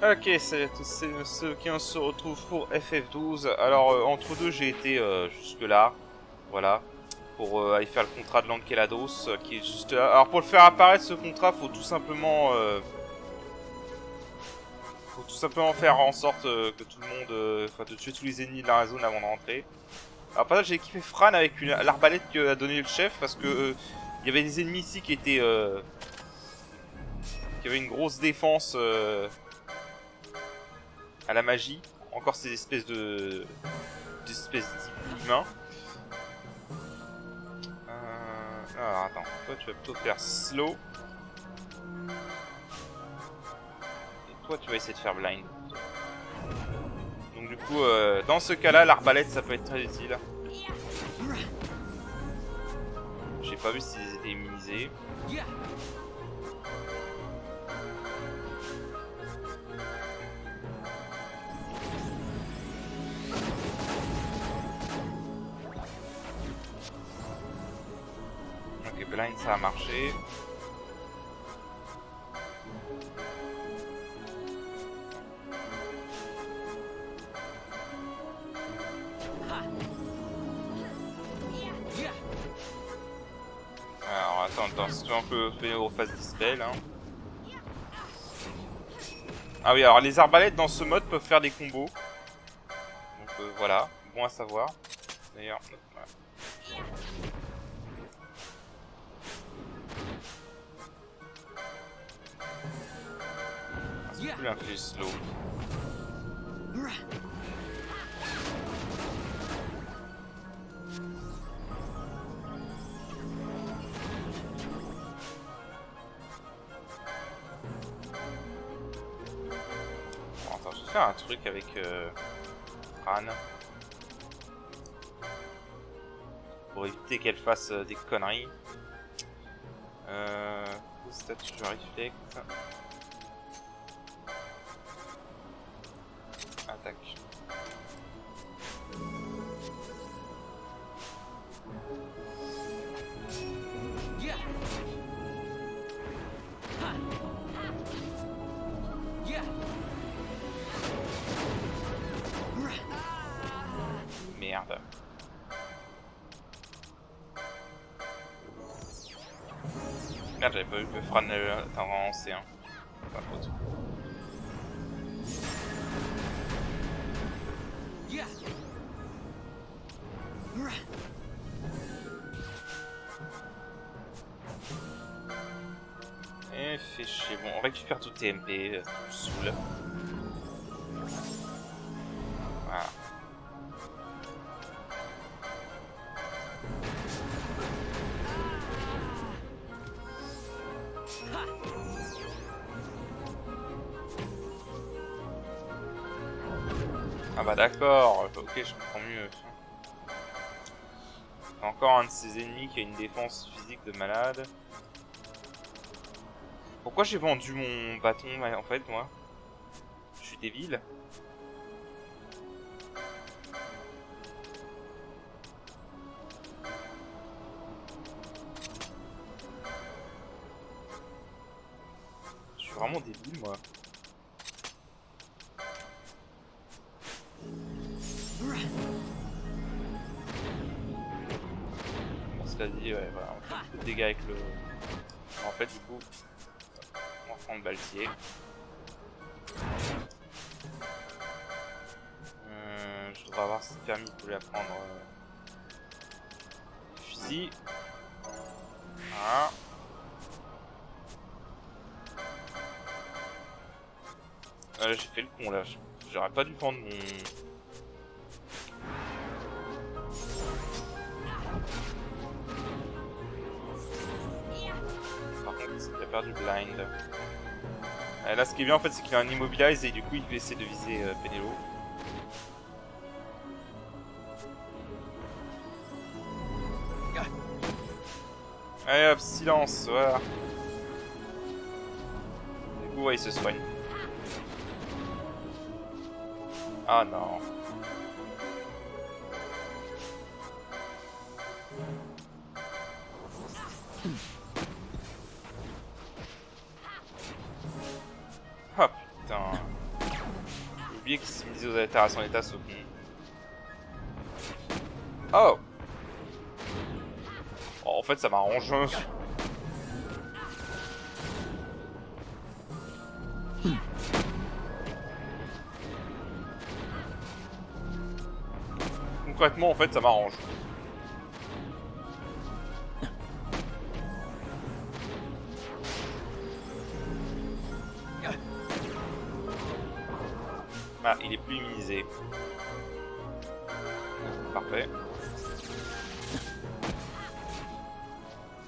Ok, c'est ceux qui se retrouvent pour FF12. Alors, entre deux, j'ai été jusque-là. Voilà. Pour aller faire le contrat de Lankelados, qui est juste là. Alors, pour le faire apparaître, ce contrat, faut tout simplement faire en sorte que tout le monde... Enfin, de tuer tous les ennemis de la zone avant de rentrer. Alors, par exemple, j'ai équipé Fran avec l'arbalète qu'a donné le chef, parce que... il y avait des ennemis ici qui étaient... qui avaient une grosse défense... à la magie. Encore ces espèces de... d'espèces d'humains. Alors attends, toi tu vas plutôt faire slow. Et toi tu vas essayer de faire blind. Donc du coup, dans ce cas-là, l'arbalète ça peut être très utile. J'ai pas vu s'ils étaient immunisés. Ok, blind ça a marché. Alors attends, si tu veux un peu faire au face dispel. Hein. Ah oui, alors les arbalètes dans ce mode peuvent faire des combos. Donc voilà, bon à savoir. D'ailleurs, voilà. C'est plus un fait slow. Bon, attends, je vais faire un truc avec Fran. Pour éviter qu'elle fasse des conneries. Statue de réflexe. Attaque. Merde. Merde, j'avais pas vu que Fran était en C1. Pas faute. Et fait chier. Bon, on récupère tout TMP, tout me saoule. Voilà. Ah bah d'accord, ok, je comprends mieux. Encore un de ces ennemis qui a une défense physique de malade. Pourquoi j'ai vendu mon bâton en fait, moi? Je suis débile. Je suis vraiment débile, moi. On se l'a dit, ouais, voilà, on fait des dégâts avec le... En fait, du coup, on va prendre le balsier. Je devrais avoir ce permis pour lui apprendre fusil. Voilà. J'ai fait le con là, j'aurais pas dû prendre mon... Par contre, il a perdu blind. Là, ce qui est bien en fait, c'est qu'il a un immobilize et du coup, il va essayer de viser Penelo. Allez hop, silence, voilà. Du coup, ouais, il se soigne. Ah non. Ah putain. bouclier qui s'est mis aux altérations d'état second. Oh. Oh, en fait, ça m'arrange. Concrètement, en fait, ça m'arrange. Ah, il est plus immunisé. Parfait.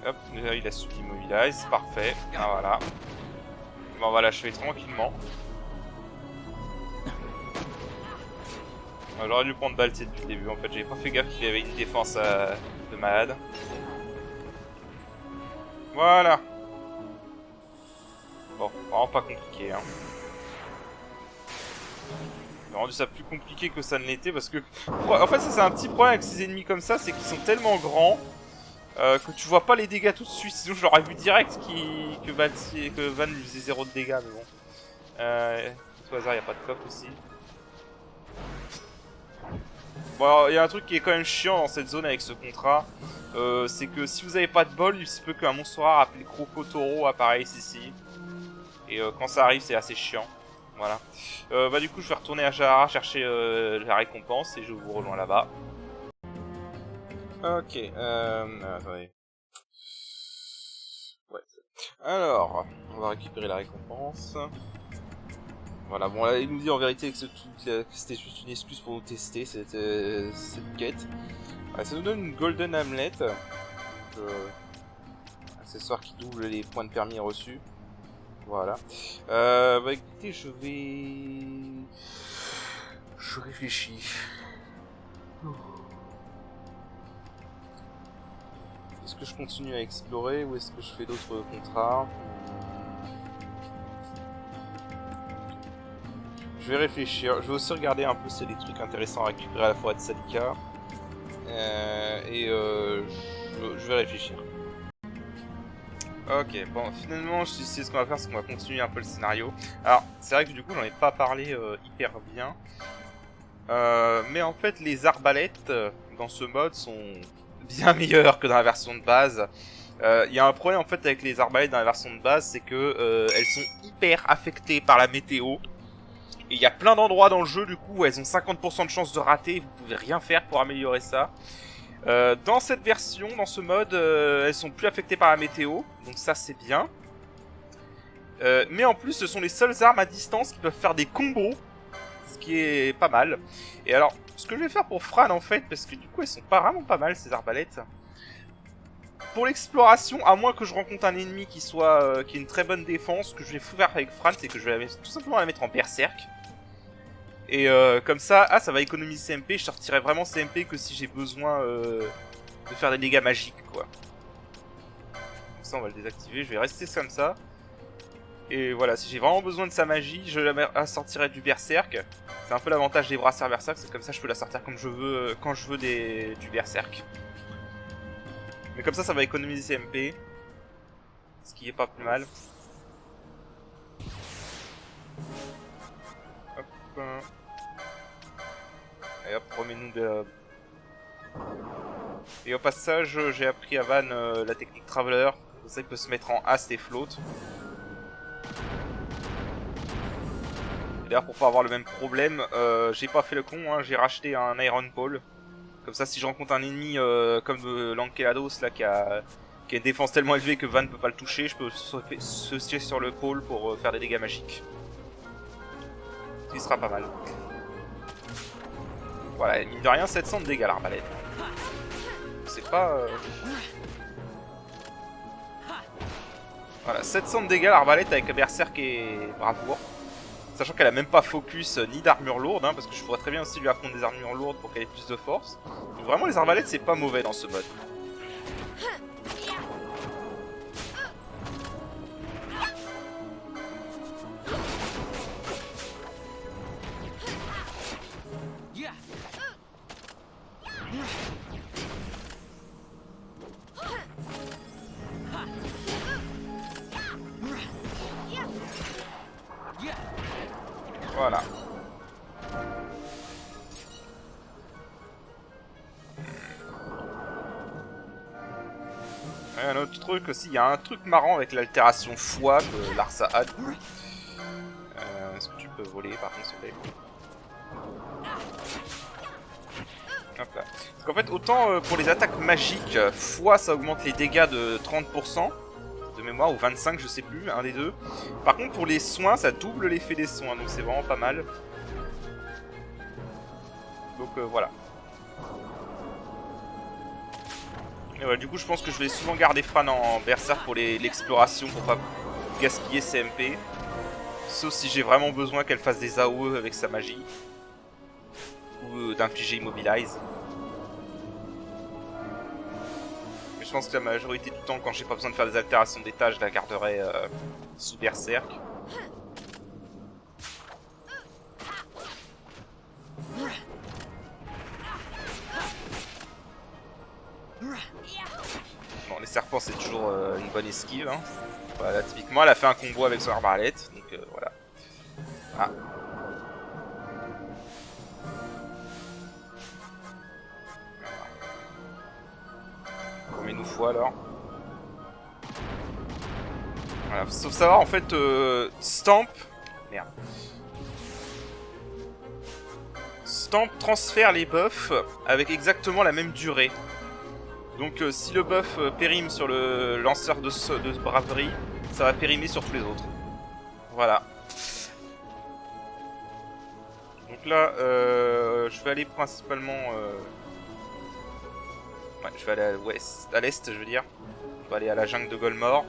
Hop, là, il a subi immobilize, parfait. Ah, voilà. Bon, on va l'achever tranquillement. J'aurais dû prendre Baltier depuis le début, en fait, j'avais pas fait gaffe qu'il avait une défense de malade. Voilà. Bon, vraiment pas compliqué, hein. J'ai rendu ça plus compliqué que ça ne l'était parce que... En fait, ça c'est un petit problème avec ces ennemis comme ça, c'est qu'ils sont tellement grands que tu vois pas les dégâts tout de suite. Sinon, je l'aurais vu direct que Van lui faisait 0 de dégâts, mais bon. Au hasard, il n'y a pas de coffre aussi. Bon, il y a un truc qui est quand même chiant dans cette zone avec ce contrat, c'est que si vous avez pas de bol, il se peut qu'un monstre rare appelé Crocotoro apparaisse ici. Et quand ça arrive, c'est assez chiant. Voilà. Bah du coup, je vais retourner à Jahara chercher la récompense et je vous rejoins là-bas. Ok, attendez. Ouais. Alors, on va récupérer la récompense. Voilà, bon là, il nous dit en vérité que c'était juste une excuse pour nous tester cette quête. Ouais, ça nous donne une Golden Hamlet. Accessoire qui double les points de permis reçus. Voilà. Bah écoutez, je réfléchis. Est-ce que je continue à explorer ou est-ce que je fais d'autres contrats? Je vais réfléchir. Je vais aussi regarder un peu s'il y a des trucs intéressants à récupérer à la forêt de Salika. Je vais réfléchir. Ok, bon, finalement, je sais ce qu'on va faire, c'est qu'on va continuer un peu le scénario. Alors, c'est vrai que du coup, j'en ai pas parlé hyper bien. Mais en fait, les arbalètes dans ce mode sont bien meilleures que dans la version de base. Il y a un problème en fait avec les arbalètes dans la version de base, c'est que elles sont hyper affectées par la météo. Et il y a plein d'endroits dans le jeu, du coup, où elles ont 50% de chance de rater, vous pouvez rien faire pour améliorer ça. Dans cette version, dans ce mode, elles sont plus affectées par la météo, donc ça c'est bien. Mais en plus, ce sont les seules armes à distance qui peuvent faire des combos, ce qui est pas mal. Et alors, ce que je vais faire pour Fran en fait, parce que du coup elles sont pas vraiment pas mal ces arbalètes. Pour l'exploration, à moins que je rencontre un ennemi qui ait une très bonne défense, ce que je vais faire avec Fran, c'est que je vais tout simplement la mettre en berserk. Et comme ça, ça va économiser CMP, je sortirai vraiment CMP que si j'ai besoin de faire des dégâts magiques, quoi. Donc ça, on va le désactiver, je vais rester comme ça. Et voilà, si j'ai vraiment besoin de sa magie, je la sortirai du berserk. C'est un peu l'avantage des brasseurs berserk, c'est comme ça je peux la sortir comme je veux, quand je veux du berserk. Mais comme ça va économiser CMP. Ce qui est pas plus mal. Hop. Et hop, remets-nous de... Et au passage, j'ai appris à Van la technique Traveler. Comme ça, il peut se mettre en haste et flotte. Et d'ailleurs, pour pas avoir le même problème, j'ai pas fait le con, hein, j'ai racheté un Iron Pole. Comme ça, si je rencontre un ennemi comme Lankelados, là, qui a une défense tellement élevée que Van ne peut pas le toucher, je peux sauter sur le pôle pour faire des dégâts magiques. Ce qui sera pas mal. Voilà, mine de rien, 700 de dégâts l'arbalète. C'est pas... Voilà, 700 de dégâts l'arbalète avec Berserk et Bravoure. Sachant qu'elle a même pas focus ni d'armure lourde, hein, parce que je pourrais très bien aussi lui apprendre des armures lourdes pour qu'elle ait plus de force. Donc vraiment les arbalètes c'est pas mauvais dans ce mode. Voilà. truc aussi, il y a un truc marrant avec l'altération foi que Larsa a. Est-ce que tu peux voler par contre, s'il te plaît? Hop là. Parce qu'en fait, autant pour les attaques magiques, foi ça augmente les dégâts de 30% de mémoire, ou 25, je sais plus, un des deux. Par contre, pour les soins, ça double l'effet des soins, donc c'est vraiment pas mal. Donc voilà. Et ouais, du coup, je pense que je vais souvent garder Fran en berserk pour l'exploration, pour pas gaspiller ses MP. Sauf si j'ai vraiment besoin qu'elle fasse des AOE avec sa magie. Ou d'infliger Immobilize. Mais je pense que la majorité du temps, quand j'ai pas besoin de faire des altérations d'état, je la garderai sous berserk. Bon, les serpents, c'est toujours une bonne esquive. Hein. Voilà, typiquement, elle a fait un combo avec son arbalète. Donc voilà. Ah. Remets-nous foi alors. Voilà, sauf savoir en fait, Stamp. Merde. Stamp transfère les buffs avec exactement la même durée. Donc si le buff périme sur le lanceur de braverie, ça va périmer sur tous les autres. Voilà. Donc là, je vais aller principalement... Ouais, je vais aller à l'ouest, à l'est, je veux dire. On va aller à la jungle de Golmore.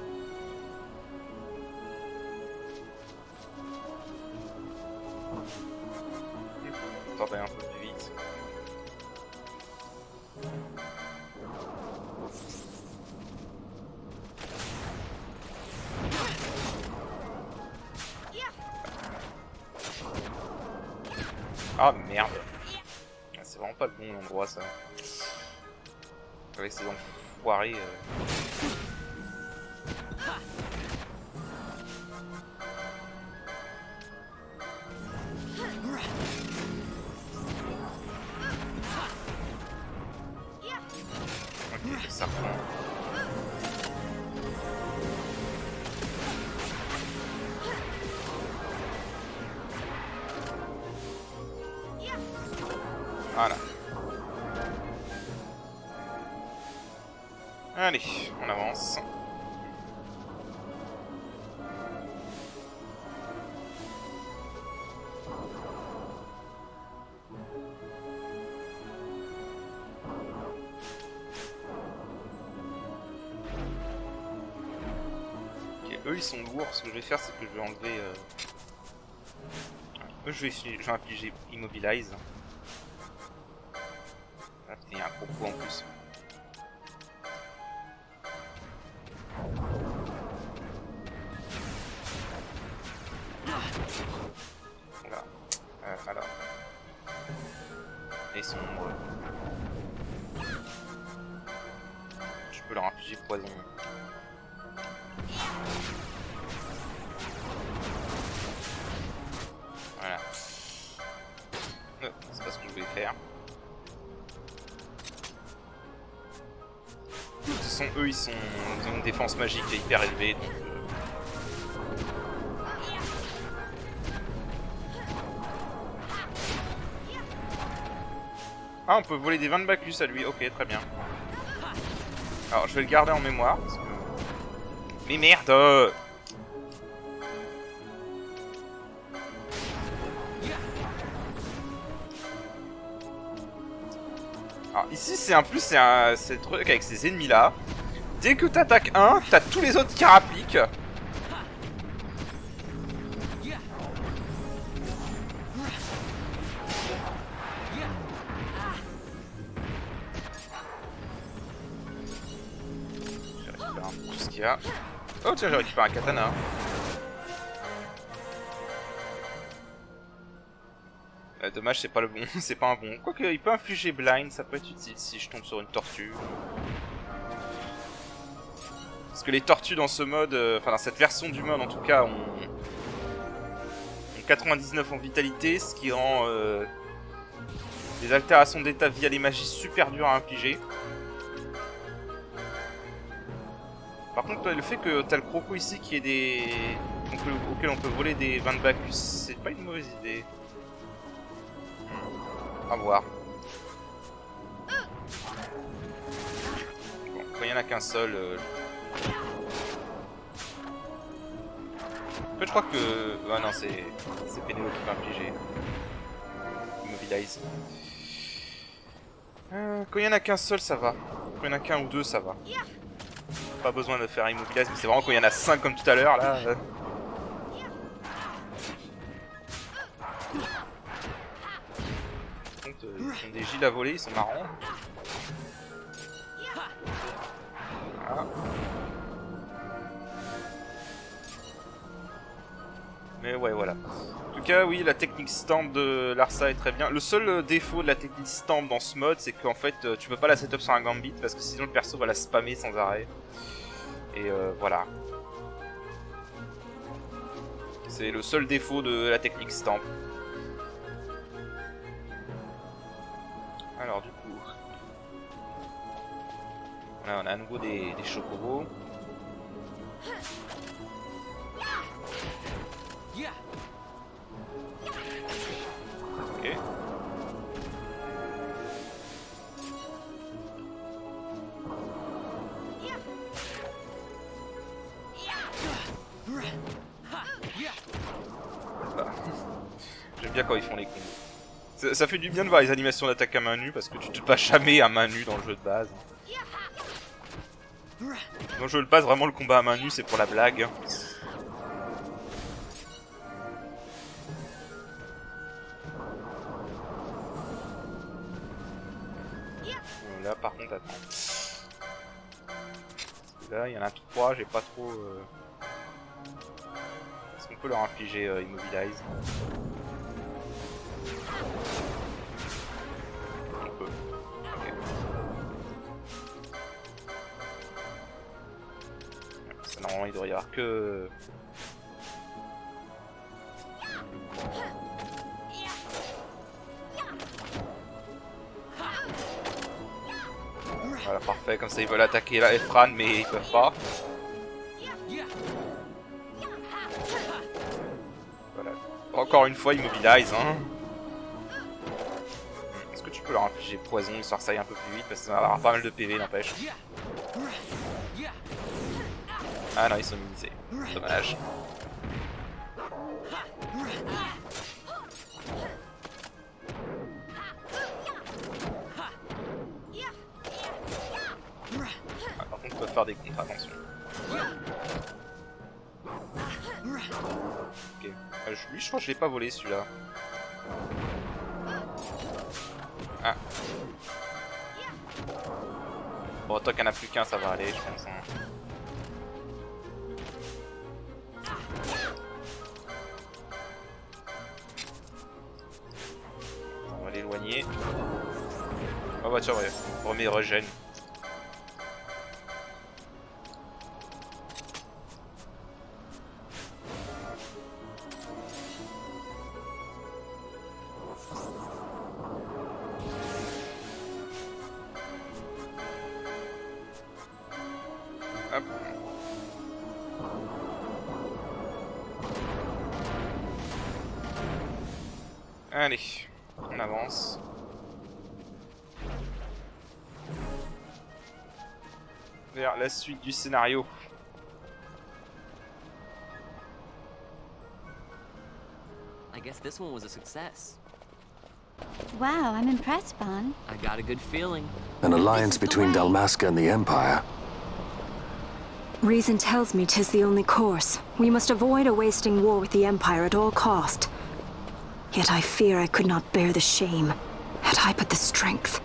On va tenter un peu plus vite. Ah merde. C'est vraiment pas le bon endroit ça. Avec ces enfoirés. Ok, le serpent. Voilà. Allez, on avance. Ok, eux ils sont lourds. Ce que je vais faire, c'est que je vais enlever... Eux, je vais infliger Immobilize. Ah, il y a un gros coup en plus. Voilà. Alors. Et son... Je peux leur infliger poison. Voilà. C'est pas ce que je voulais faire. De toute façon, eux, ils ont une défense magique hyper élevée, donc... Ah, on peut voler des 20 de Bacchus à lui, ok, très bien. Alors, je vais le garder en mémoire. Parce que... Mais merde! Alors, ici, c'est un plus, c'est le truc avec ces ennemis-là. Dès que t'attaques un, t'as tous les autres qui rappliquent. Tout ce qu'il y a. Oh tiens, j'ai récupéré un katana. Dommage, c'est pas le bon, c'est pas un bon. Quoique, il peut infliger blind, ça peut être utile si je tombe sur une tortue. Parce que les tortues dans ce mode, enfin dans cette version du mode en tout cas, ont 99 en vitalité, ce qui rend les altérations d'état via les magies super dures à infliger. par contre, le fait que t'as le croco ici qui est des... auquel on peut voler des vins de Bacchus, c'est pas une mauvaise idée. À voir. Bon, quand il y en a qu'un seul... En fait, je crois que... Ah non, c'est Pénélope qui m'a infligé. Immobilize. Quand il y en a qu'un seul, ça va. Quand il y en a qu'un ou deux, ça va. Pas besoin de faire Immobilize, mais c'est vraiment quand il y en a 5 comme tout à l'heure, là... Ils ont des giles à voler, ils sont marrants. Voilà. Mais ouais, voilà. En tout cas, oui, la technique stamp de Larsa est très bien. Le seul défaut de la technique stamp dans ce mode, c'est qu'en fait, tu peux pas la setup sur un gambit, parce que sinon le perso va la spammer sans arrêt. Et voilà. C'est le seul défaut de la technique stamp. Alors du coup... Là, on a à nouveau des chocobos. Ok. Bah. J'aime bien quand ils font les combos. Ça fait du bien de voir les animations d'attaque à main nue parce que tu te bats jamais à main nue dans le jeu de base. Dans le jeu de base, vraiment le combat à main nue c'est pour la blague. Là par contre attends. Là il y en a 3, j'ai pas trop... Est-ce qu'on peut leur infliger Immobilize? On peut. Ok. Ça, normalement il devrait y avoir que... Voilà, parfait, comme ça ils veulent attaquer la Efran mais ils peuvent pas. Voilà. Encore une fois Immobilize hein. Est-ce que tu peux leur infliger poison histoire que ça aille un peu plus vite parce que ça va avoir pas mal de PV n'empêche. Ah non ils sont immunisés, dommage. Ah, par contre on peut faire des contres, attention. Ok. Lui je crois que je l'ai pas volé celui-là. Ah. Bon tant qu'il n'y en a plus qu'un ça va aller je pense hein. On va l'éloigner. Oh bah tiens ouais, premier regen. Hop. Allez, on avance. Vers la suite du scénario. I guess this one was a success. Wow, I'm impressed, Bon. I got a good feeling. An alliance between Dalmasca and the Empire. Reason tells me 'tis the only course. We must avoid a wasting war with the Empire at all cost. Yet I fear I could not bear the shame, had I but the strength.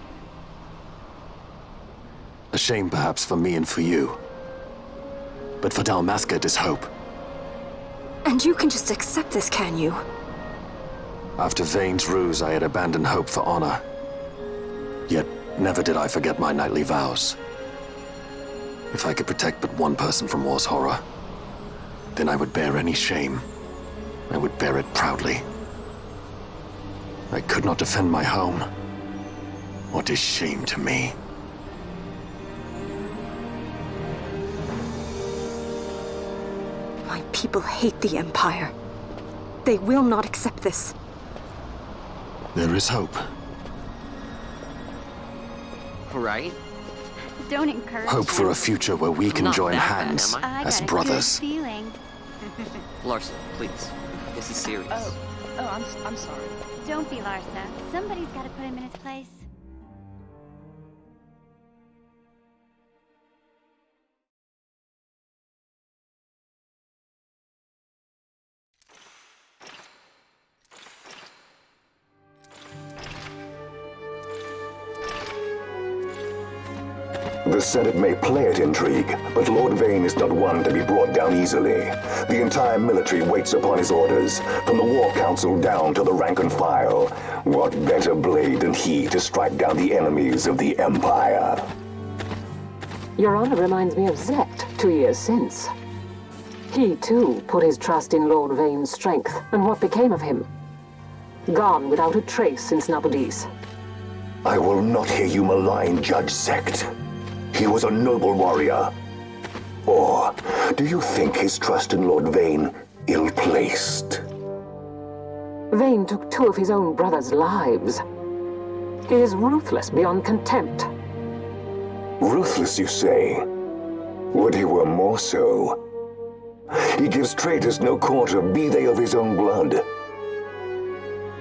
A shame perhaps for me and for you. But for Dalmasca it is hope. And you can just accept this, can you? After Vane's ruse, I had abandoned hope for honor. Yet never did I forget my knightly vows. If I could protect but one person from war's horror, then I would bear any shame. I would bear it proudly. I could not defend my home. What is shame to me? people hate the Empire. They will not accept this. There is hope. Right? Don't encourage Hope for him. a future where we can Not join that bad, hands am I? I as got a brothers. good feeling. Larson, please. This is serious. I'm sorry. Don't be Larsa. Somebody's got to put him in his place. The Senate may play at intrigue, but Lord Vane is not one to be brought down easily. The entire military waits upon his orders, from the War Council down to the rank and file. What better blade than he to strike down the enemies of the Empire? Your Honor reminds me of Zect 2 years since. He, too, put his trust in Lord Vane's strength, and what became of him? Gone without a trace since Nabudis. I will not hear you malign Judge Zect. He was a noble warrior. Or do you think his trust in Lord Vane ill-placed? Vane took 2 of his own brothers' lives. He is ruthless beyond contempt. Ruthless, you say? Would he were more so. He gives traitors no quarter, be they of his own blood.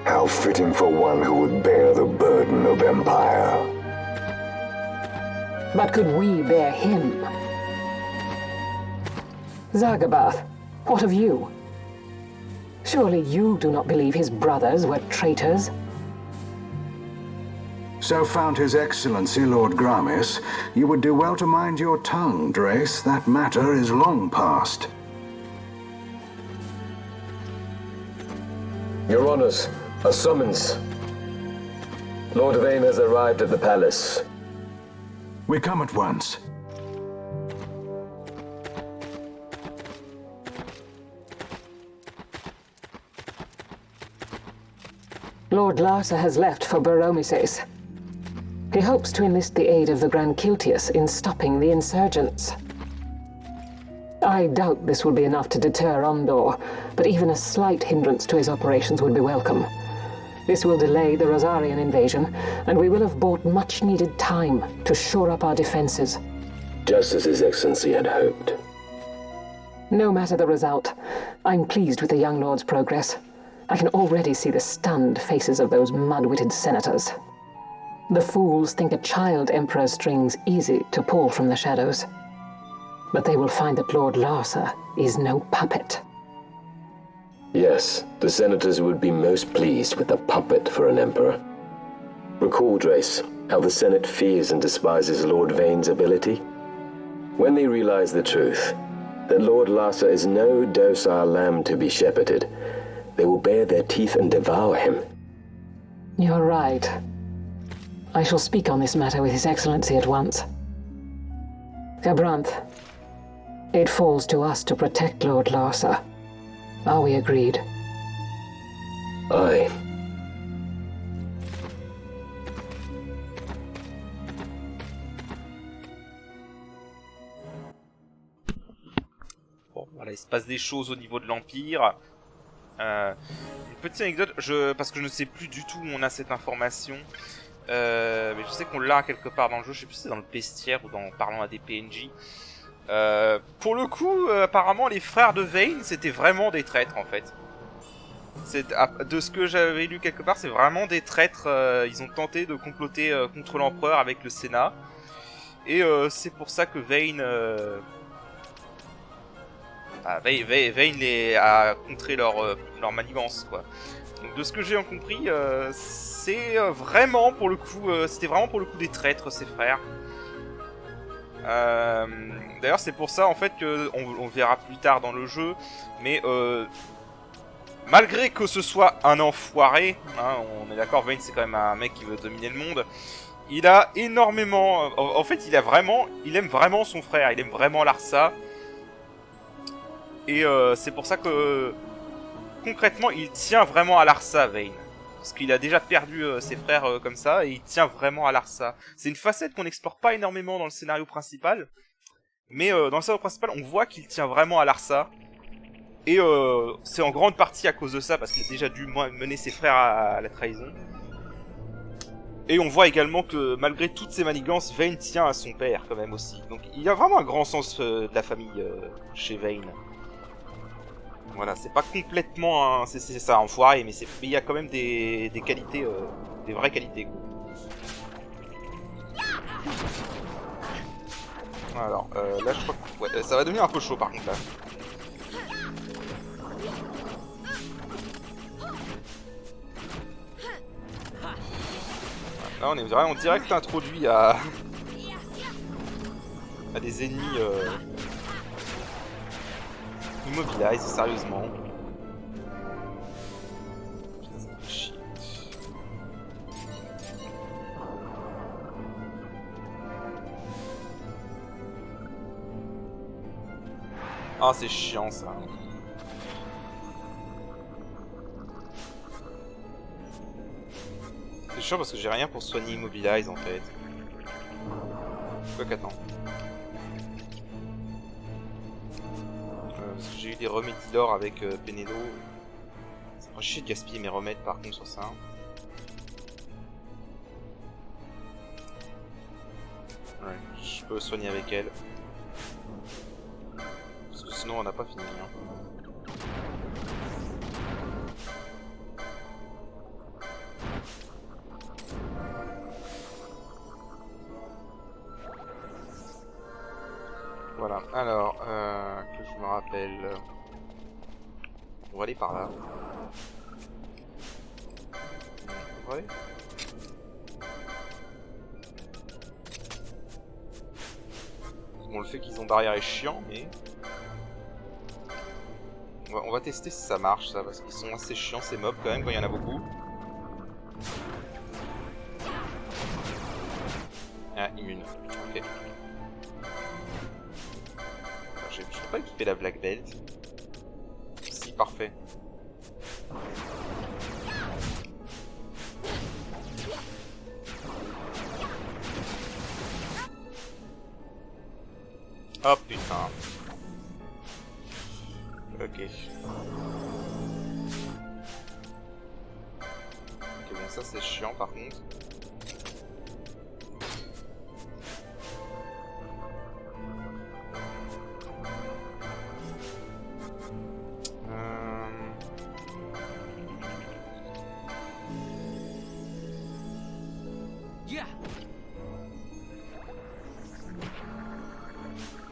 How fitting for one who would bear the burden of empire. But could we bear him? Zagabath, what of you? Surely you do not believe his brothers were traitors? So found His Excellency Lord Gramis, you would do well to mind your tongue, Drace. That matter is long past. Your Honors, a summons. Lord Vane has arrived at the palace. We come at once. Lord Larsa has left for Baromises. He hopes to enlist the aid of the Grand Kiltias in stopping the insurgents. I doubt this will be enough to deter Ondor, but even a slight hindrance to his operations would be welcome. This will delay the Rosarian invasion, and we will have bought much-needed time to shore up our defenses. Just as His Excellency had hoped. No matter the result, I'm pleased with the young lord's progress. I can already see the stunned faces of those mud-witted senators. The fools think a child emperor's strings easy to pull from the shadows. But they will find that Lord Larsa is no puppet. Yes, the senators would be most pleased with a puppet for an emperor. Recall, Drace, how the Senate fears and despises Lord Vane's ability. When they realize the truth, that Lord Larsa is no docile lamb to be shepherded, they will bare their teeth and devour him. You're right. I shall speak on this matter with His Excellency at once. Gabranth, it falls to us to protect Lord Larsa. Are we agreed? Aye. Bon, voilà, il se passe des choses au niveau de l'Empire. Une petite anecdote, parce que je ne sais plus du tout où on a cette information. Mais je sais qu'on l'a quelque part dans le jeu, je sais plus si c'est dans le bestiaire ou dans parlant à des PNJ. Pour le coup, apparemment les frères de Vane c'était vraiment des traîtres en fait. De ce que j'avais lu quelque part, c'est vraiment des traîtres. Ils ont tenté de comploter contre l'empereur avec le Sénat. Et c'est pour ça que Vane Vane a contré leur manigance quoi. Donc de ce que j'ai compris, c'est vraiment pour le coup, c'était vraiment pour le coup des traîtres ces frères. D'ailleurs c'est pour ça en fait que on verra plus tard dans le jeu, mais malgré que ce soit un enfoiré, hein, on est d'accord, Vane c'est quand même un mec qui veut dominer le monde. Il a énormément, en fait il aime vraiment son frère, il aime vraiment Larsa. Et c'est pour ça que concrètement il tient vraiment à Larsa, Vane. Parce qu'il a déjà perdu ses frères comme ça, et il tient vraiment à Larsa. C'est une facette qu'on n'explore pas énormément dans le scénario principal. Mais dans le scénario principal, on voit qu'il tient vraiment à Larsa. Et c'est en grande partie à cause de ça, parce qu'il a déjà dû mener ses frères à la trahison. Et on voit également que malgré toutes ces manigances, Vayne tient à son père quand même aussi. Donc il y a vraiment un grand sens de la famille chez Vayne. Voilà, c'est pas complètement c'est ça, enfoiré, mais il y a quand même des qualités, des vraies qualités, quoi. Alors, là je crois que ouais, ça va devenir un peu chaud par contre là. Là on est vraiment direct introduit à des ennemis immobilisés, sérieusement. Putain, ça fait chier. Ah c'est chiant ça. C'est chiant parce que j'ai rien pour soigner Immobilize en fait. Quoi qu'attends. Parce que j'ai eu des remèdes d'or avec Penedo. Ça fera chier de gaspiller mes remèdes par contre sur ça. Ouais, je peux soigner avec elle. Parce que sinon on n'a pas fini. Hein. Voilà, alors, que je me rappelle... On va aller par là. Ouais. Bon, le fait qu'ils ont barrière est chiant, mais... On va tester si ça marche, ça, parce qu'ils sont assez chiants, ces mobs, quand même, quand il y en a beaucoup. Ah, immune. Ok. Je peux pas équiper la Black Belt. Si, parfait. Oh putain. Ok. Ok, bon ça c'est chiant par contre.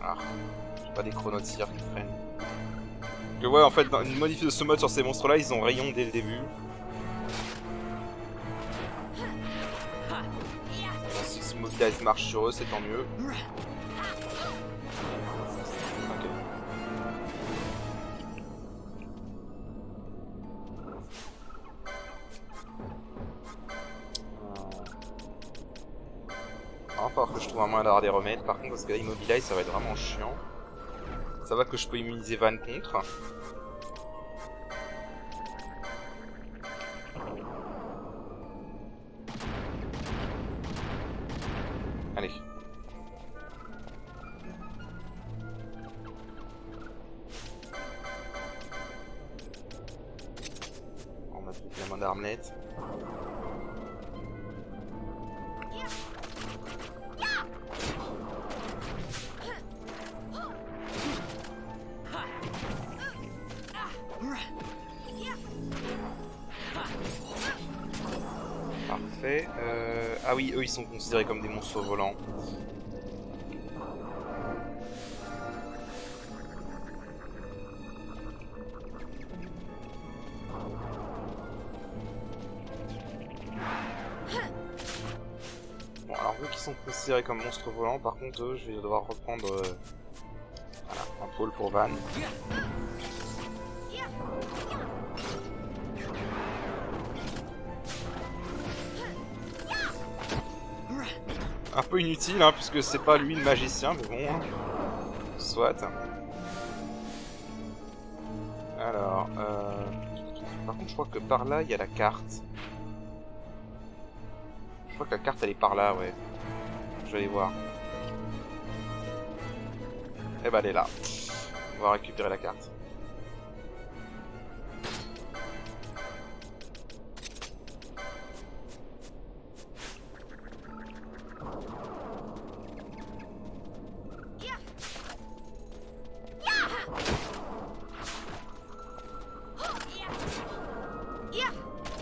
Ah, j'ai pas des chronos de cire qui traînent. Que ouais, en fait, dans une modif de ce mode sur ces monstres là, ils ont rayon dès le début. Bon, si ce Immobilize marche sur eux, c'est tant mieux. Ok. Il va falloir que je trouve un moyen d'avoir des remèdes par contre, parce que là, Immobilize ça va être vraiment chiant. Ça va que je peux immuniser Van contre. Allez. On a plus la main d'armelette. Parfait. Ah oui, eux ils sont considérés comme des monstres volants. Bon, alors eux qui sont considérés comme monstres volants, par contre eux, je vais devoir reprendre voilà, un pôle pour Van. Un peu inutile, hein, puisque c'est pas lui le magicien, mais bon, hein. Soit. Alors, par contre, je crois que par là, il y a la carte. Je crois que la carte, elle est par là, ouais. Je vais aller voir. Eh ben, elle est là. On va récupérer la carte.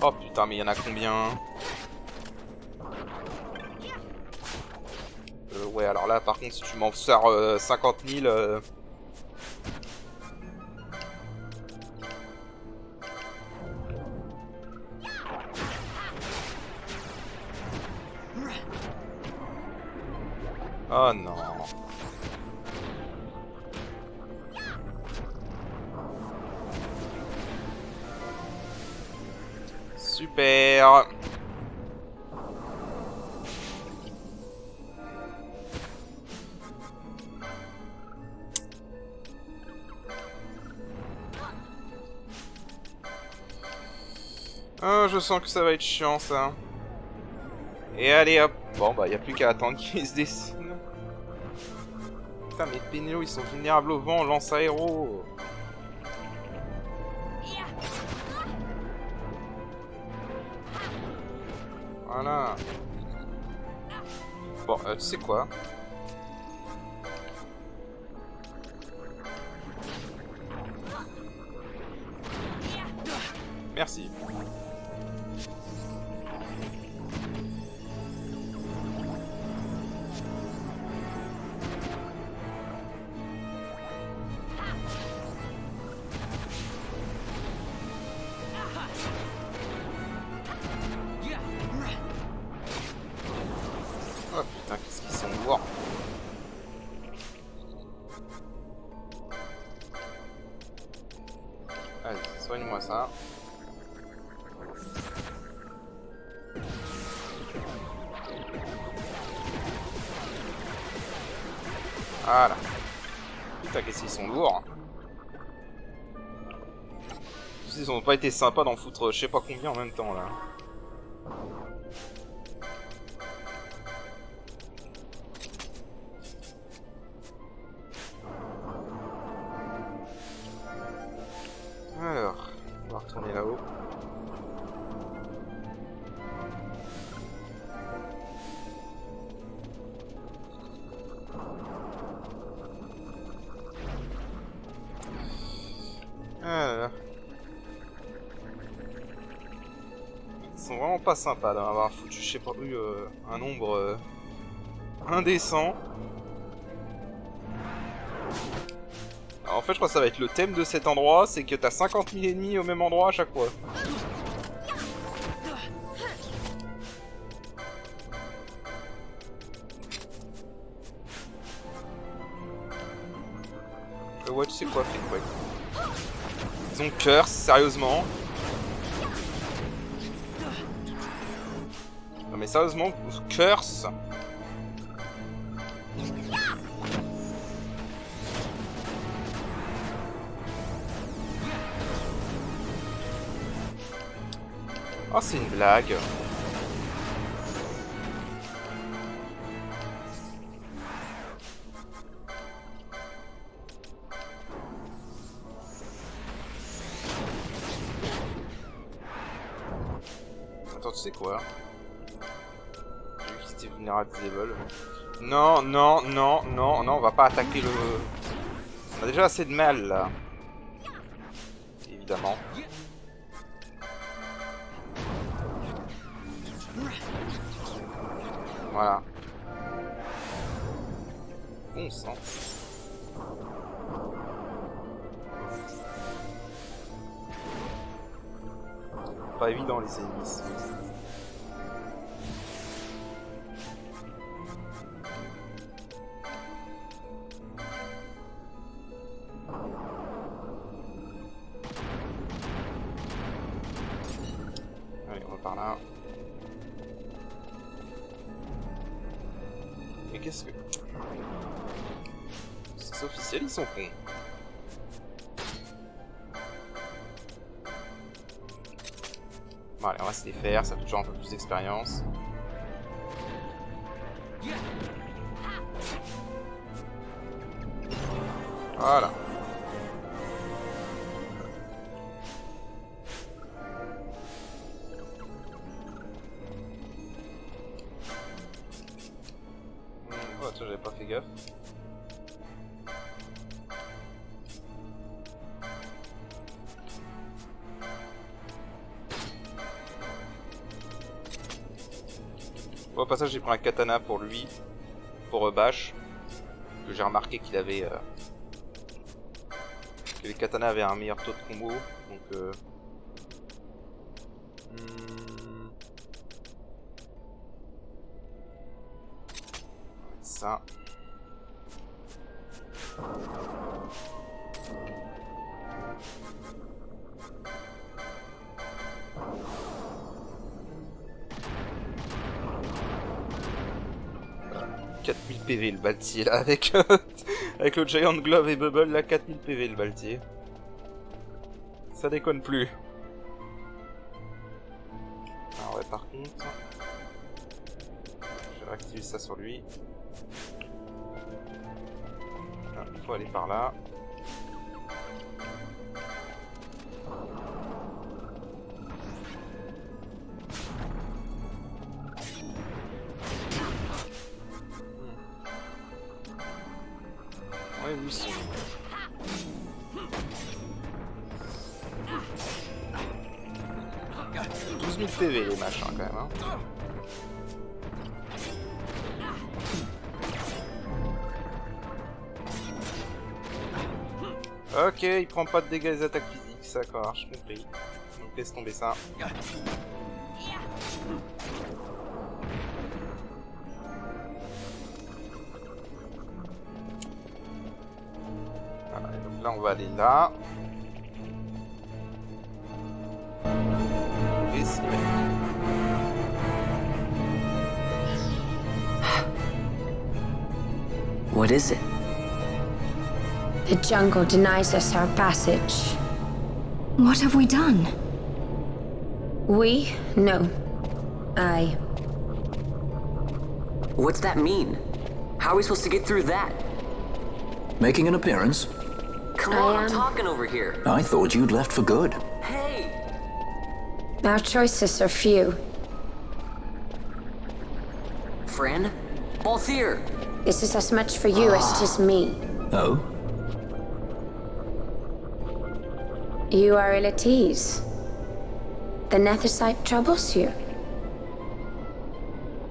Oh putain, mais il y en a combien? Ouais, alors là, par contre, si tu m'en sors 50 000... Oh non. Super. Ah, je sens que ça va être chiant ça. Et allez hop. Bon bah y a plus qu'à attendre qu'il se dessine. Putain mais Pénélo ils sont vulnérables au vent, lance aéro. Voilà. Bon, tu sais quoi? Merci. Oh putain, qu'est-ce qu'ils sont lourds. Allez, soigne-moi ça. Voilà. Putain, qu'est-ce qu'ils sont lourds. Ils ont pas été sympas d'en foutre je sais pas combien en même temps là. Alors, on va retourner là-haut. Ah, ils sont vraiment pas sympas d'avoir foutu, je sais pas, eu un nombre indécent. Alors, en fait, je crois que ça va être le thème de cet endroit, c'est que t'as 50 000 ennemis au même endroit à chaque fois. Ouais, tu sais quoi, Flick, ouais. Ils ont curse, sérieusement. Non mais sérieusement, curse. Oh, c'est une blague. Attends, tu sais quoi? J'ai vu qu'il était vulnérable disable. Non, non, non, non, non, on va pas attaquer le... On a déjà assez de mal, là. Évidemment. Voilà. Bon sang. Pas évident les ennemis. Allez, on va par là. Mais qu'est-ce que... C'est officiel, ils sont cons. Bon, allez, on va se les faire, ça fait toujours un peu plus d'expérience. Voilà. Oh, tiens, j'avais pas fait gaffe. Bon, au passage, j'ai pris un katana pour lui, pour Bash, que j'ai remarqué qu'il avait... que les katanas avaient un meilleur taux de combo, donc... Ça. « 4000 PV le Baltier là, avec, avec le Giant Glove et Bubble, là 4000 PV le Baltier. Ça déconne plus. Ah ouais, par contre... Je vais réactiver ça sur lui. Il faut aller par là. Ouais, lui c'est... 12 000 PV les machins quand même. Hein. Ok, il prend pas de dégâts des attaques physiques, ça d'accord, j'ai compris. Donc laisse tomber ça. Voilà, et donc là on va aller là. Et c'est parti. What is it? The jungle denies us our passage. What have we done? We? No. I. What's that mean? How are we supposed to get through that? Making an appearance? Come on, I'm talking over here. I thought you'd left for good. Hey! Our choices are few. Friend? Balthier! This is as much for you as it is me. Oh? You are ill at ease. The Nethersite troubles you.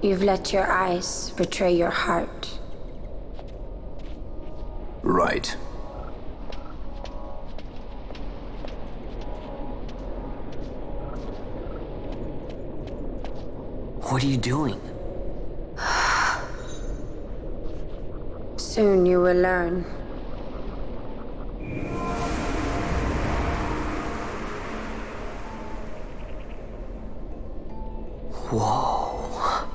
You've let your eyes betray your heart. Right. What are you doing? Soon you will learn. Whoa.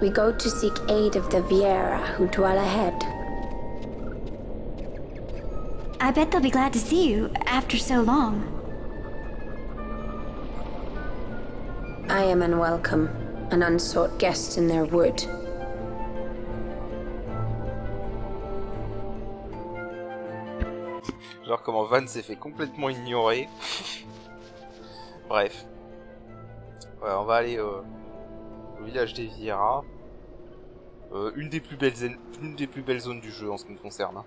We go to seek aid of the Viera who dwell ahead. I bet they'll be glad to see you after so long. I am unwelcome, an unsought guest in their wood. Genre comment Van s'est fait complètement ignorer. Bref. Ouais, on va aller au village des Viera. Une des plus belles zones du jeu en ce qui me concerne. Hein.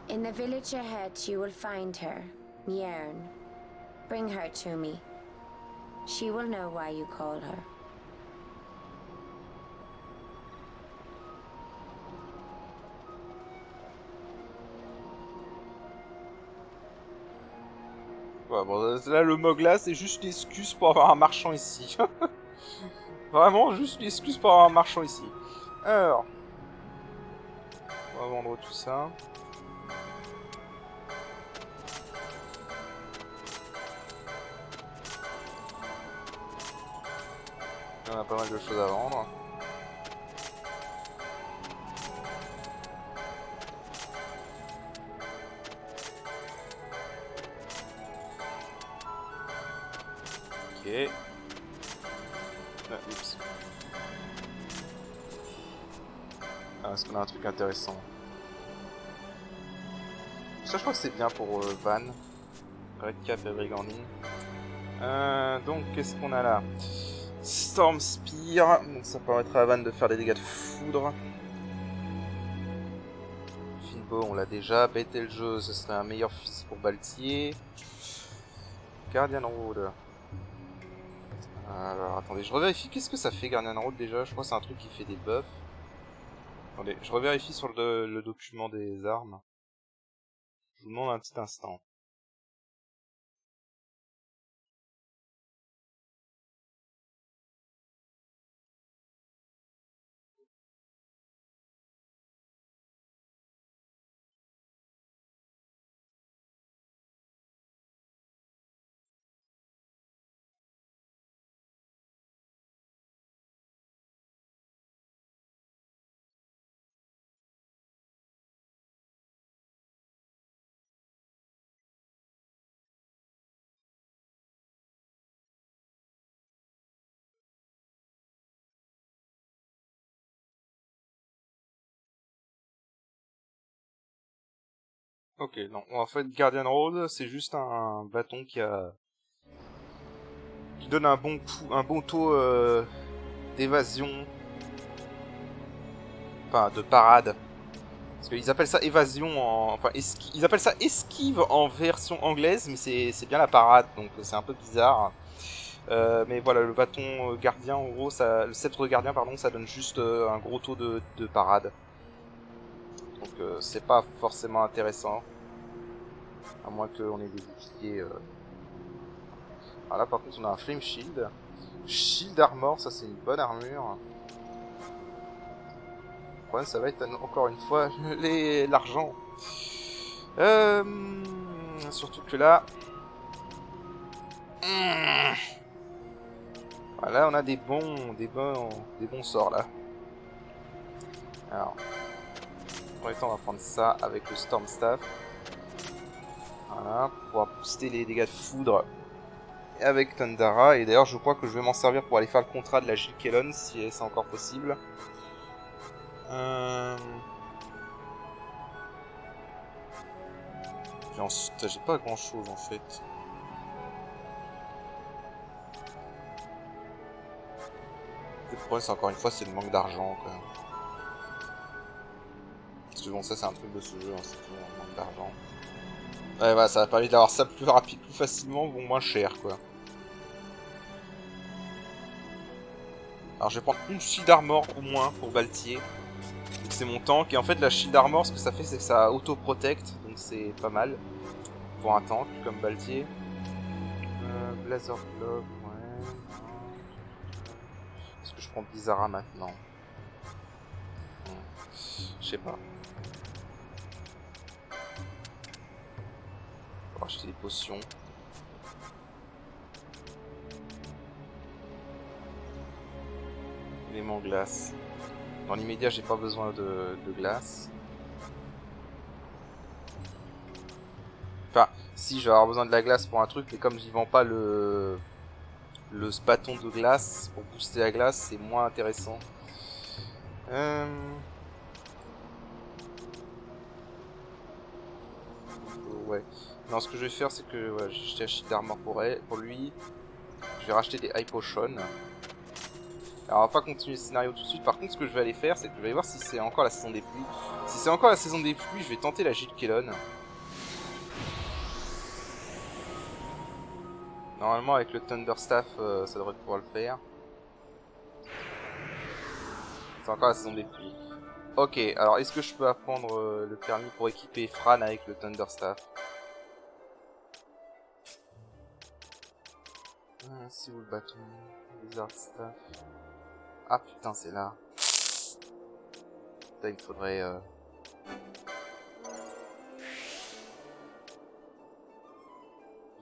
In the village ahead, you will find her, Niern. Bring her to me. She will know why you call her. Ouais, bon, là le Mogla c'est juste l'excuse pour avoir un marchand ici. Vraiment juste l'excuse pour avoir un marchand ici. Alors, on va vendre tout ça. On a pas mal de choses à vendre. Ok. Ah, oups. Ah, est-ce qu'on a un truc intéressant? Ça, je crois que c'est bien pour Van. Red Cap et Brigandine. Donc, qu'est-ce qu'on a là? Storm Spear. Donc, ça permettra à Van de faire des dégâts de foudre. Finbow, on l'a déjà. Bêter le jeu, ce serait un meilleur fusil pour Baltier. Guardian Road. Alors attendez, je revérifie qu'est-ce que ça fait Guardian Road déjà. Je crois que c'est un truc qui fait des buffs. Attendez, je revérifie sur le document des armes. Je vous demande un petit instant. Ok, non, en fait Guardian Road c'est juste un bâton qui donne un bon taux d'évasion, enfin de parade. Parce qu'ils appellent ça évasion ils appellent ça esquive en version anglaise, mais c'est bien la parade, donc c'est un peu bizarre. Mais voilà, le bâton gardien, en gros, le sceptre gardien, pardon, ça donne juste un gros taux de parade. Donc c'est pas forcément intéressant. À moins qu'on ait des boucliers. Ah là par contre on a un Flame Shield. Shield Armor, ça c'est une bonne armure. Le problème ça va être encore une fois l'argent. Surtout que là... Voilà, on a des bons sorts là. Alors... Pour l'instant on va prendre ça avec le Storm Staff. Voilà, pour pouvoir booster les dégâts de foudre avec Thundara. Et d'ailleurs je crois que je vais m'en servir pour aller faire le contrat de la Jill Kellon si c'est encore possible. Et ensuite j'ai pas grand chose en fait. Le problème c'est encore une fois c'est le manque d'argent quand même. Parce que bon ça c'est un truc de ce jeu, hein, c'est toujours un manque d'argent. Ouais, voilà, ça va permettre d'avoir ça plus rapide, plus facilement, bon, moins cher, quoi. Alors, je vais prendre une Shield Armor au moins pour Baltier. Donc, c'est mon tank. Et en fait, la Shield Armor, ce que ça fait, c'est que ça auto-protect. Donc, c'est pas mal pour un tank comme Baltier. Blazer Glove, ouais. Est-ce que je prends Bizarra maintenant? Je sais pas. On va acheter des potions. Élément glace. Dans l'immédiat, j'ai pas besoin de glace. Enfin, si, je vais avoir besoin de la glace pour un truc, mais comme j'y vends pas le bâton de glace pour booster la glace, c'est moins intéressant. Ouais. Non, ce que je vais faire, c'est que ouais, j'ai acheté un Shield Armor pour lui. Je vais racheter des High Potions. Alors, on va pas continuer le scénario tout de suite. Par contre, ce que je vais aller faire, c'est que je vais aller voir si c'est encore la saison des pluies. Si c'est encore la saison des pluies, je vais tenter la Jill Kellon. Normalement, avec le Thunderstaff, ça devrait pouvoir le faire. C'est encore la saison des pluies. Ok, alors est-ce que je peux apprendre le permis pour équiper Fran avec le Thunderstaff? Si vous le bâton, Blizzard Staff. Ah putain, c'est là. Putain, il faudrait...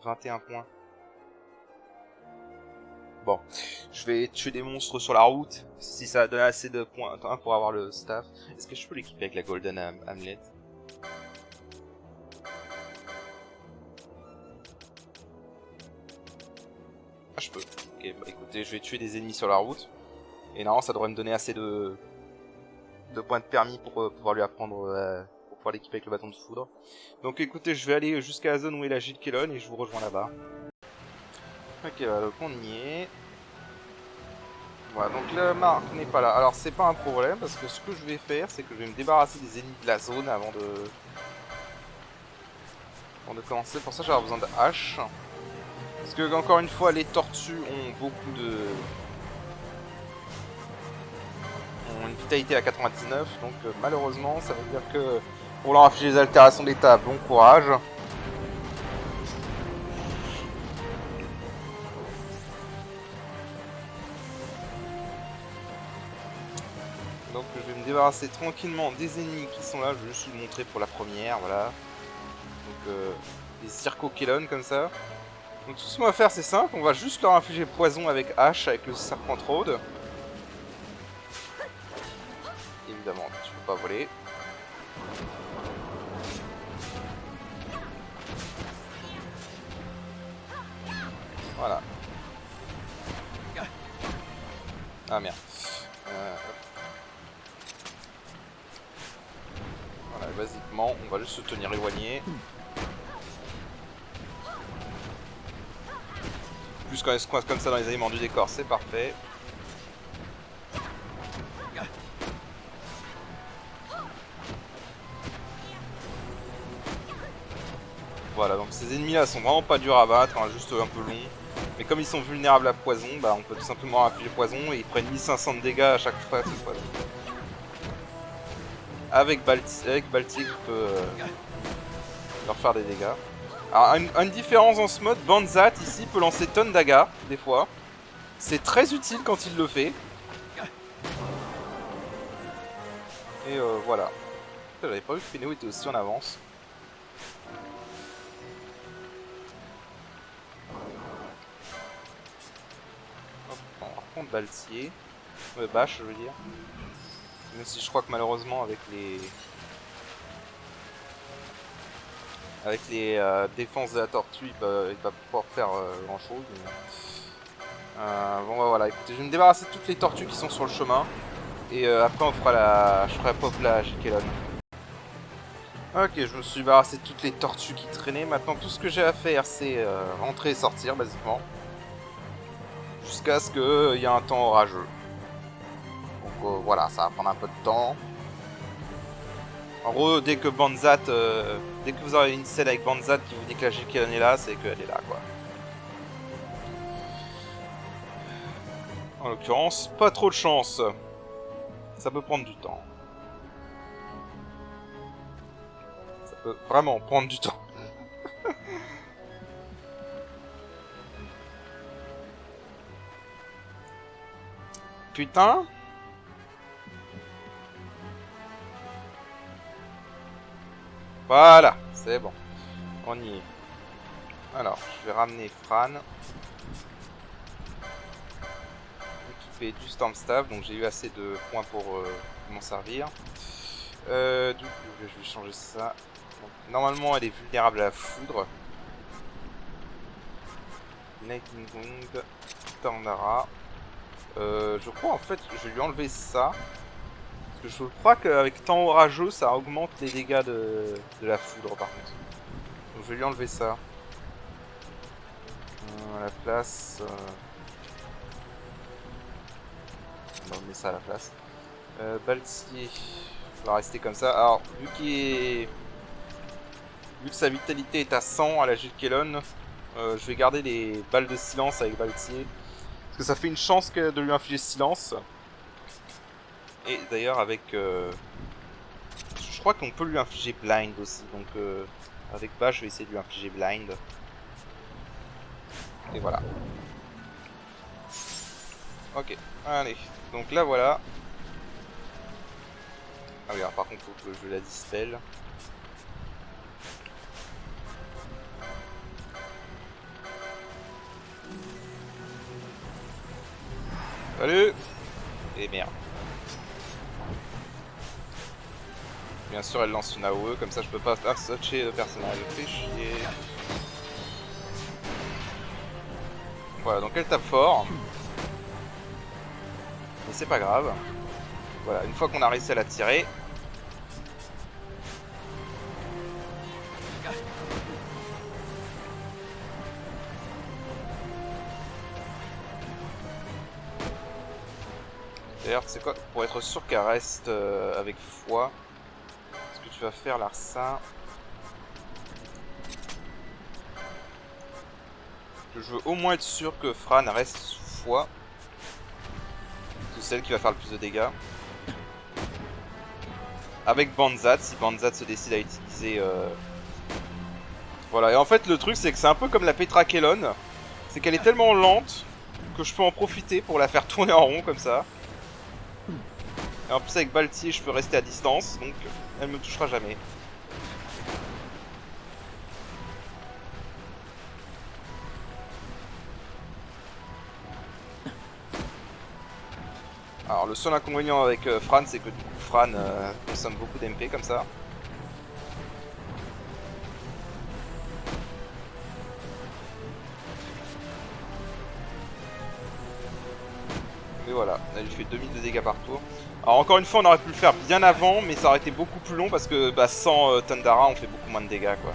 21 points. Bon, je vais tuer des monstres sur la route, si ça donne assez de points pour avoir le staff. Est-ce que je peux l'équiper avec la Golden Hamlet? Ah, je peux. Ok, bah écoutez, je vais tuer des ennemis sur la route. Et normalement, ça devrait me donner assez de points de permis pour pouvoir lui apprendre, pour pouvoir l'équiper avec le bâton de foudre. Donc écoutez, je vais aller jusqu'à la zone où est la Jill Kellon et je vous rejoins là-bas. Ok, bah, donc on y est. Voilà, donc la marque n'est pas là. Alors c'est pas un problème parce que ce que je vais faire, c'est que je vais me débarrasser des ennemis de la zone avant de commencer. Pour ça, j'ai besoin de hache. Parce que, encore une fois, les tortues ont beaucoup de... ont une vitalité à 99, donc malheureusement, ça veut dire que pour leur infliger des altérations d'état, bon courage. Donc je vais me débarrasser tranquillement des ennemis qui sont là, je vais juste vous le montrer pour la première, voilà. Donc des Circo-Kellon comme ça. Donc tout ce qu'on va faire c'est simple, on va juste leur infliger poison avec H, avec le serpent Road. Évidemment, tu peux pas voler. Voilà. Ah merde. Voilà, basiquement, on va juste se tenir éloigné. Plus quand elle se coince comme ça dans les éléments du décor, c'est parfait. Voilà, donc ces ennemis là sont vraiment pas durs à battre, hein, juste un peu longs. Mais comme ils sont vulnérables à poison, bah on peut tout simplement appuyer poison et ils prennent 1500 de dégâts à chaque fois. Avec Baltic, on peut leur faire des dégâts. Alors une différence dans ce mode, Banzat ici peut lancer tonnes d'agas, des fois. C'est très utile quand il le fait. Et voilà. J'avais pas vu que Pénéo était aussi en avance. Hop, on va reprendre Baltier. Bâche, je veux dire. Même si je crois que malheureusement avec les défenses de la tortue, il va pouvoir faire grand chose. Mais... bon bah voilà, écoutez, je vais me débarrasser de toutes les tortues qui sont sur le chemin. Et après je ferai la pop la Kellon. Ok, je me suis débarrassé de toutes les tortues qui traînaient. Maintenant tout ce que j'ai à faire c'est rentrer et sortir basiquement. Jusqu'à ce qu'il y ait un temps orageux. Donc voilà, ça va prendre un peu de temps. En gros, dès que Banzat, dès que vous aurez une scène avec Banzat qui vous dit que la Kellon est là, c'est qu'elle est là, quoi. En l'occurrence, pas trop de chance. Ça peut prendre du temps. Ça peut vraiment prendre du temps. Putain. Voilà, c'est bon. On y est. Alors, je vais ramener Fran. Équipé du Stormstaff, donc j'ai eu assez de points pour m'en servir. Du coup, je vais changer ça. Donc, normalement, elle est vulnérable à la foudre. Lightning Wound, Tornara. Je crois en fait que je vais lui enlever ça. Parce que je crois qu'avec temps orageux, ça augmente les dégâts de la foudre par contre. Donc je vais lui enlever ça. À la place... on va mettre ça à la place. Baltier va rester comme ça. Alors, vu que sa vitalité est à 100 à la Kellon, je vais garder les balles de silence avec Baltier. Parce que ça fait une chance de lui infliger silence. Et d'ailleurs avec... je crois qu'on peut lui infliger blind aussi. Donc avec Bash je vais essayer de lui infliger blind. Et voilà. Ok, allez. Donc là voilà. Ah oui, alors, par contre faut que je la dispelle. Salut. Et merde. Bien sûr elle lance une AOE, comme ça je peux pas toucher le personnage. Fait chier. Voilà, donc elle tape fort. Mais c'est pas grave. Voilà, une fois qu'on a réussi à la tirer. D'ailleurs, c'est quoi? Pour être sûr qu'elle reste avec foi, ce que tu vas faire, Larsa. Je veux au moins être sûr que Fran reste sous foi. C'est celle qui va faire le plus de dégâts. Avec Banzat, si Banzat se décide à utiliser... Voilà, et en fait le truc c'est que c'est un peu comme la Petra Kellon. C'est qu'elle est tellement lente que je peux en profiter pour la faire tourner en rond comme ça. Et en plus avec Baltier je peux rester à distance, donc elle me touchera jamais. Alors le seul inconvénient avec Fran, c'est que du coup Fran consomme beaucoup d'MP comme ça. Et voilà, elle lui fait 2000 de dégâts par tour. Alors encore une fois on aurait pu le faire bien avant, mais ça aurait été beaucoup plus long parce que bah, sans Thundara on fait beaucoup moins de dégâts quoi.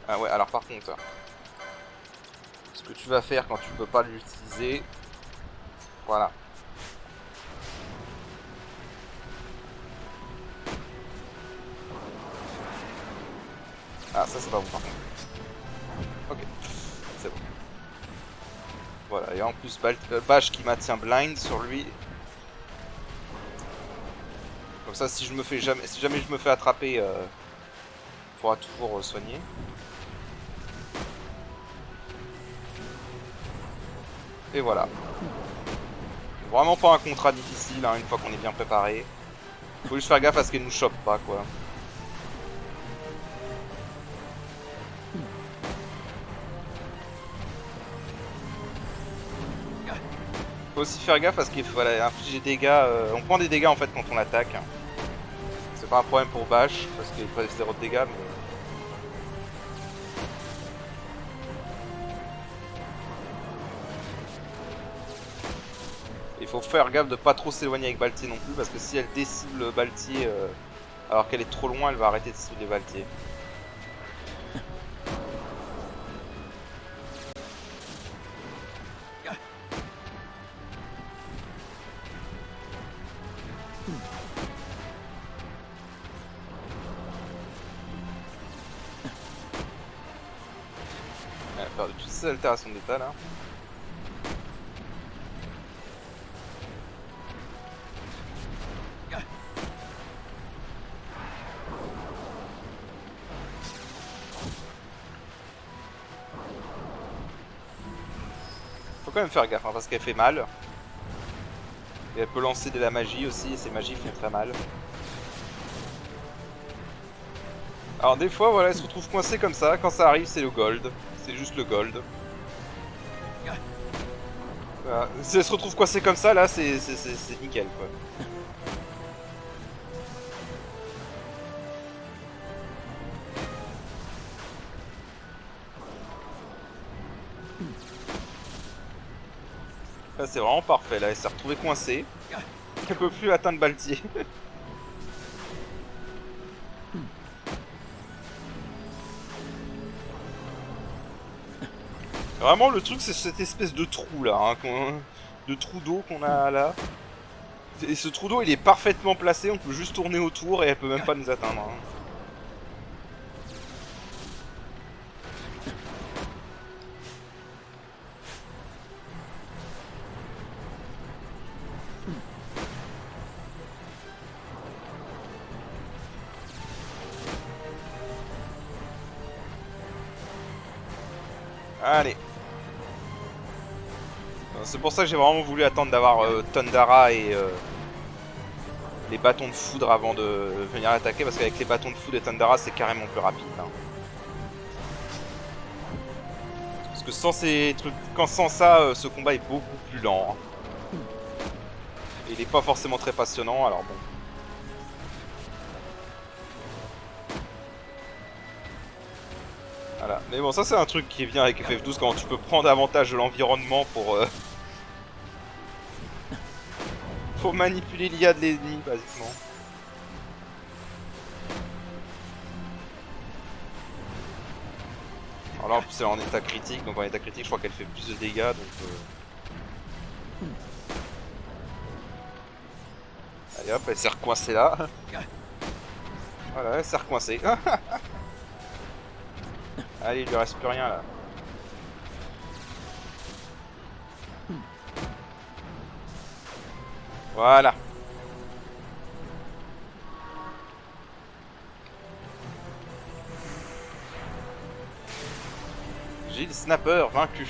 Ah ouais, alors par contre, ce que tu vas faire quand tu peux pas l'utiliser, voilà. Ah ça c'est pas bon par contre. Ok, c'est bon. Voilà, et en plus Bash qui maintient blind sur lui. Comme ça si jamais je me fais attraper, il pourra toujours soigner. Et voilà. Vraiment pas un contrat difficile hein, une fois qu'on est bien préparé. Faut juste faire gaffe à ce qu'elle nous chope pas quoi. Faut aussi faire gaffe parce qu'il faut infliger des dégâts. On prend des dégâts en fait quand on attaque. C'est pas un problème pour Bash parce qu'il prend 0 de dégâts mais... Il faut faire gaffe de pas trop s'éloigner avec Baltier non plus parce que si elle décible Baltier alors qu'elle est trop loin, elle va arrêter de cibler Baltier. Elle a perdu toutes ces altérations d'état là. Faut quand même faire gaffe hein, parce qu'elle fait mal. Et elle peut lancer de la magie aussi et ces magies font très mal. Alors des fois voilà elle se retrouve coincée comme ça, quand ça arrive c'est le gold. C'est juste le gold. Voilà. Si elle se retrouve coincée comme ça là c'est nickel quoi. Là c'est vraiment parfait, là elle s'est retrouvée coincée. Elle peut plus atteindre Baltier. Vraiment le truc c'est cette espèce de trou là, hein, de trou d'eau qu'on a là. Et ce trou d'eau il est parfaitement placé, on peut juste tourner autour et elle peut même pas nous atteindre. Hein. Allez. C'est pour ça que j'ai vraiment voulu attendre d'avoir Thundara et les bâtons de foudre avant de venir attaquer, parce qu'avec les bâtons de foudre et Thundara c'est carrément plus rapide. Hein. Parce que sans ces trucs, sans ça, ce combat est beaucoup plus lent. Hein. Et il est pas forcément très passionnant, alors bon. Voilà. Mais bon, ça c'est un truc qui vient avec FF12 quand tu peux prendre avantage de l'environnement pour manipuler l'IA de l'ennemi, basiquement. Alors là en plus elle est en état critique, donc en état critique je crois qu'elle fait plus de dégâts, donc... Allez hop, elle s'est recoincée là. Voilà, elle s'est recoincée. Allez, il lui reste plus rien là. Voilà. J'ai le snapper vaincu.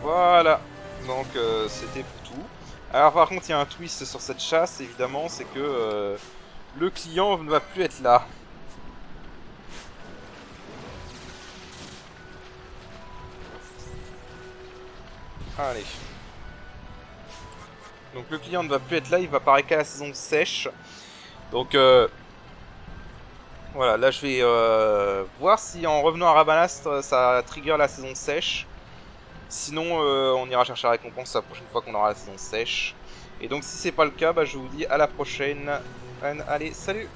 Voilà. Donc c'était pour tout. Alors par contre il y a un twist sur cette chasse évidemment, c'est que le client ne va plus être là. Allez. Donc le client ne va plus être là, il va apparaître qu'à la saison sèche. Donc voilà, là je vais voir si en revenant à Rabanastre ça trigger la saison sèche. Sinon on ira chercher la récompense la prochaine fois qu'on aura la saison sèche. Et donc si c'est pas le cas, bah, je vous dis à la prochaine. Allez, salut!